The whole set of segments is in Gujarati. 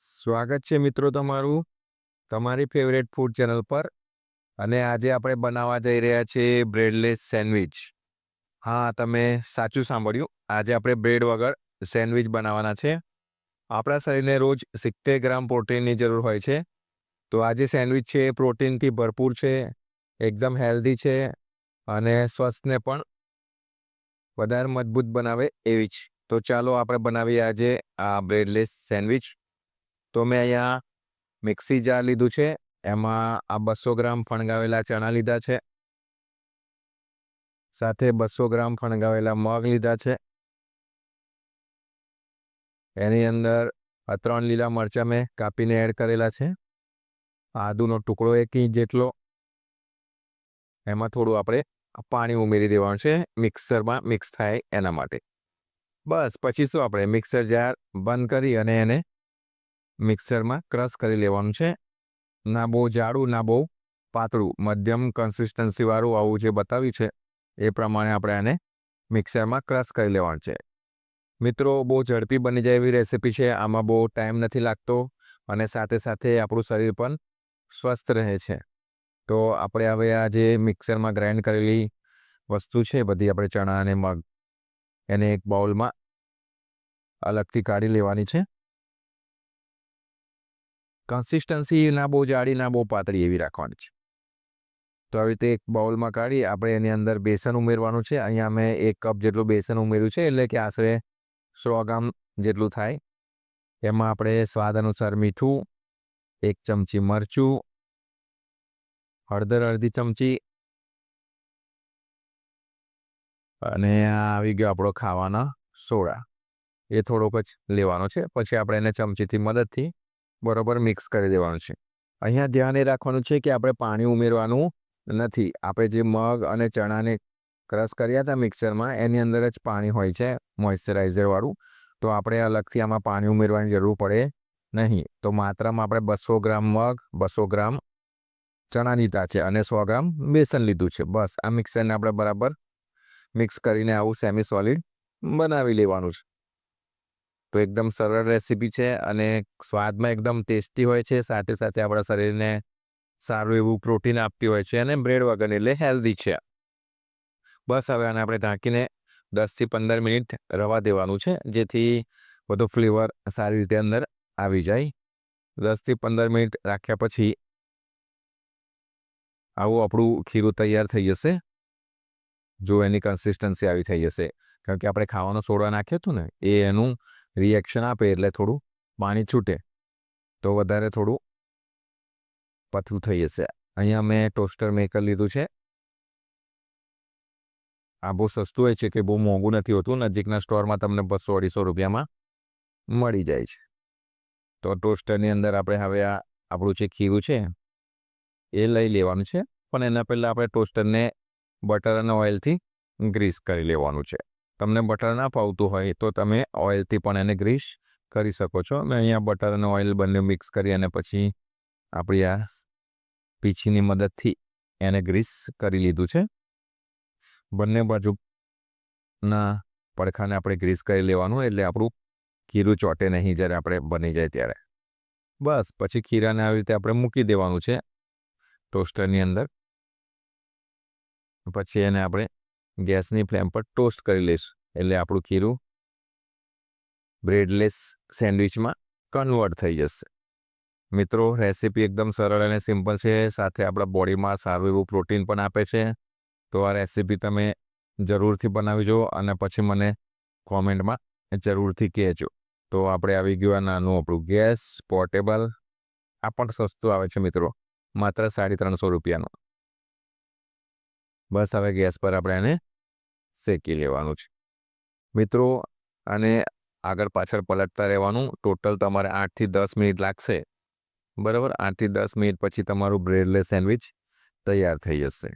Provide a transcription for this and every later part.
સ્વાગત છે મિત્રો તમારું તમારી ફેવરેટ ફૂડ ચેનલ પર અને આજે આપણે બનાવવા જઈ રહ્યા છીએ બ્રેડલેસ સેન્ડવિચ. હા, તમે સાચું સાંભળ્યું. આજે આપણે બ્રેડ વગર સેન્ડવિચ બનાવવાના છે. આપણા શરીરને રોજ 70 ગ્રામ પ્રોટીનની જરૂર હોય છે. તો આજે સેન્ડવિચ છે એ પ્રોટીનથી ભરપૂર છે, એકદમ હેલ્ધી છે અને સ્વાસ્થ્યને પણ વધારે મજબૂત બનાવે એવી જ. તો ચાલો આપણે બનાવીએ આજે આ બ્રેડલેસ સેન્ડવિચ. તો મેં અહીંયા મિક્સી જાર લીધું છે. એમાં આ 200 ગ્રામ ફણગાવેલા ચણા લીધા છે, સાથે 200 ગ્રામ ફણગાવેલા મગ લીધા છે. એની અંદર 3 લીલા મરચાં મેં કાપીને એડ કરેલા છે. આદુનો ટુકડો 1 ઇંચ જેટલો. એમાં થોડું આપણે પાણી ઉમેરી દેવાનું છે મિક્સરમાં મિક્સ થાય એના માટે. બસ પછી શું, આપણે મિક્સર જાર બંધ કરી અને એને મિક્સરમાં ક્રશ કરી લેવાનું છે. ના બહુ જાડું ના બહુ પાતળું, મધ્યમ કન્સિસ્ટન્સીવાળું આવું જે બતાવ્યું છે એ પ્રમાણે આપણે આને મિક્સરમાં ક્રશ કરી લેવાનું છે. મિત્રો, બહુ ઝડપી બની જાય એવી રેસીપી છે. આમાં બહુ ટાઈમ નથી લાગતો અને સાથે સાથે આપણું શરીર પણ સ્વસ્થ રહે છે. તો આપણે હવે આ જે મિક્સરમાં ગ્રાઇન્ડ કરેલી વસ્તુ છે બધી, આપણે ચણા અને મગ, એને એક બાઉલમાં અલગથી કાઢી લેવાની છે. કન્સિસ્ટન્સી ના બહુ જાડી ના બહુ પાતળી એવી રાખવાની છે. તો આવી રીતે એક બાઉલમાં કાઢી આપણે એની અંદર બેસન ઉમેરવાનું છે. અહીંયા મેં 1 કપ જેટલું બેસન ઉમેર્યું છે, એટલે કે આશરે 100 ગ્રામ જેટલું થાય. એમાં આપણે સ્વાદ અનુસાર મીઠું, 1 ચમચી મરચું, હળદર અડધી ચમચી અને આ આવી ગયો આપણો ખાવાના સોડા. એ થોડોક જ લેવાનો છે. પછી આપણે એને ચમચીથી મદદથી બરોબર મિક્સ કરી દેવાનું છે. અહીંયા ધ્યાન એ રાખવાનું છે કે આપણે પાણી ઉમેરવાનું નથી. આપણે જે મગ અને ચણાને ક્રશ કર્યા હતા મિક્સરમાં, એની અંદર જ પાણી હોય છે મોઇશ્ચરાઇઝરવાળું. તો આપણે અલગથી આમાં પાણી ઉમેરવાની જરૂર પડે નહીં. તો માત્રામાં આપણે 200 ગ્રામ મગ, 200 ગ્રામ ચણા લીધા છે અને 100 ગ્રામ બેસન લીધું છે. બસ આ મિક્સરને આપણે બરાબર મિક્સ કરીને આવું સેમી સોલિડ બનાવી લેવાનું છે. તો એકદમ સરળ રેસીપી છે અને સ્વાદમાં એકદમ ટેસ્ટી હોય છે. સાથે સાથે આપણા શરીરને સારું એવું પ્રોટીન આપતી હોય છે અને બ્રેડ વગર એટલે હેલ્ધી છે. બસ હવે આને આપણે ઢાંકીને 10થી 15 મિનિટ રવા દેવાનું છે, જેથી બધો ફ્લેવર સારી રીતે અંદર આવી જાય. 10થી 15 મિનિટ રાખ્યા પછી આવું આપણું ખીરું તૈયાર થઈ જશે. જો એની કન્સિસ્ટન્સી આવી થઈ જશે, કારણ કે આપણે ખાવાનો સોડા નાખ્યો હતું ને, એ એનું રિએક્શન આપે એટલે થોડું પાણી છૂટે, તો વધારે થોડું પતલું થઈ જશે. અહીંયા મેં ટોસ્ટર મેકર લીધું છે. આ બહુ સસ્તું હોય છે, કે બહુ મોંઘું નથી હોતું. નજીકના સ્ટોરમાં તમને 200-250 રૂપિયામાં મળી જાય છે. તો ટોસ્ટરની અંદર આપણે હવે આ આપણું જે ખીરું છે એ લઈ લેવાનું છે. પણ એના પહેલાં આપણે ટોસ્ટરને બટર અને ઓઇલથી ગ્રીસ કરી લેવાનું છે. તમને બટર ના ફાવતું હોય તો તમે ઓઇલથી પણ એને ગ્રીસ કરી શકો છો. મેં અહીંયા બટર અને ઓઇલ બંને મિક્સ કરી અને પછી આપણી આ પીંછીની મદદથી એને ગ્રીસ કરી લીધું છે. બંને બાજુના પડખાને આપણે ગ્રીસ કરી લેવાનું, એટલે આપણું ખીરું ચોટે નહીં જ્યારે આપણે બની જાય ત્યારે. બસ પછી ખીરાને આવી રીતે આપણે મૂકી દેવાનું છે ટોસ્ટરની અંદર. પછી એને આપણે ગેસની ફ્લેમ પર ટોસ્ટ કરી લઈશું, એટલે આપણું ખીરું બ્રેડલેસ સેન્ડવિચમાં કન્વર્ટ થઈ જશે. મિત્રો, રેસીપી એકદમ સરળ અને સિમ્પલ છે, સાથે આપણા બોડીમાં સારું એવું પ્રોટીન પણ આપે છે. તો આ રેસીપી તમે જરૂરથી બનાવી જુઓ અને પછી મને કોમેન્ટમાં જરૂરથી કહેજો. તો આપણે આવી ગયું આ નાનું આપણું ગેસ પોર્ટેબલ. આ પણ સસ્તું આવે છે મિત્રો, માત્ર 350 રૂપિયાનું. બસ હવે ગેસ પર આપણે એને શેકી લેવાનું છે. મિત્રો, આને આગળ પાછળ પલટતા રહેવાનું. ટોટલ તમારે 8થી 10 મિનિટ લાગશે. બરાબર, 8થી 10 મિનિટ પછી તમારું બ્રેડલેસ સેન્ડવિચ તૈયાર થઈ જશે.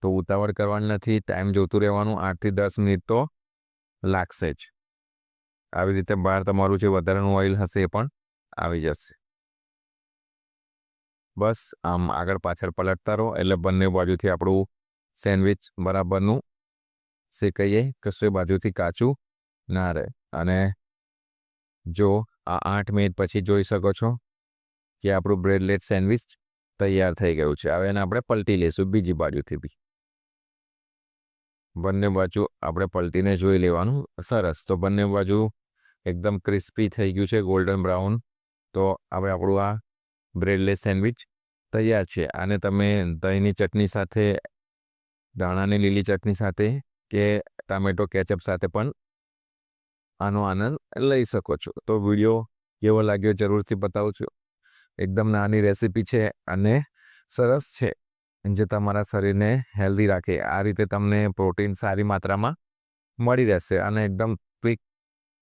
તો ઉતાવળ કરવાની નથી, ટાઈમ જોતું રહેવાનું. 8થી 10 મિનિટ તો લાગશે જ. આવી રીતે બહાર તમારું જે વધારાનું ઓઇલ હશે એ પણ આવી જશે. બસ આમ આગળ પાછળ પલટતા રહો, એટલે બંને બાજુથી આપણું સેન્ડવિચ બરાબરનું શેકાઈએ, કશે બાજુથી કાચું ના રહે. અને જો આ 8 મિનિટ પછી જોઈ શકો છો કે આપણું બ્રેડલેટ સેન્ડવિચ તૈયાર થઈ ગયું છે. હવે એને આપણે પલટી લઈશું બીજી બાજુથી બી. બંને બાજુ આપણે પલટીને જોઈ લેવાનું. સરસ, તો બંને બાજુ એકદમ ક્રિસ્પી થઈ ગયું છે, ગોલ્ડન બ્રાઉન. તો હવે આપણું આ બ્રેડલેસ સેન્ડવિચ તૈયાર છે. આને તમે દહીંની ચટણી સાથે, દાણાની લીલી ચટણી સાથે કે ટામેટો કેચઅપ સાથે પણ આનો આનંદ લઈ શકો છો. તો વિડીયો કેવો લાગ્યો જરૂરથી બતાવજો. એકદમ નાની રેસીપી છે અને સરસ છે, જે તમારા શરીરને હેલ્ધી રાખે. આ રીતે તમને પ્રોટીન સારી માત્રામાં મળી રહેશે અને એકદમ ક્વિક,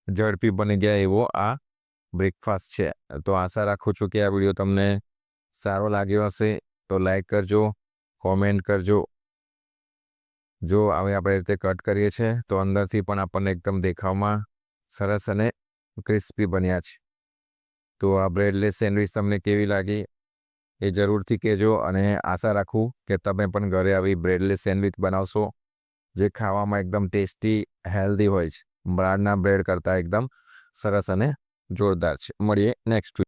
ઝડપી બની જાય એવો આ બ્રેકફાસ્ટ છે. તો આશા રાખું છું કે આ વિડીયો તમને સારો લાગ્યો હશે. તો લાઈક કરજો, કોમેન્ટ કરજો. જો હવે આપણે રીતે કટ કરીએ છીએ તો અંદરથી પણ આપણને એકદમ દેખાવમાં સરસ અને ક્રિસ્પી બન્યા છે. તો આ બ્રેડલેસ સેન્ડવિચ તમને કેવી લાગી એ જરૂરથી કહેજો અને આશા રાખું કે તમે પણ ઘરે આવી બ્રેડલેસ સેન્ડવિચ બનાવશો, જે ખાવામાં એકદમ ટેસ્ટી, હેલ્ધી હોય છે. બહારના બ્રેડ કરતાં એકદમ સરસ અને જોરદાર છે. મળીએ નેક્સ્ટ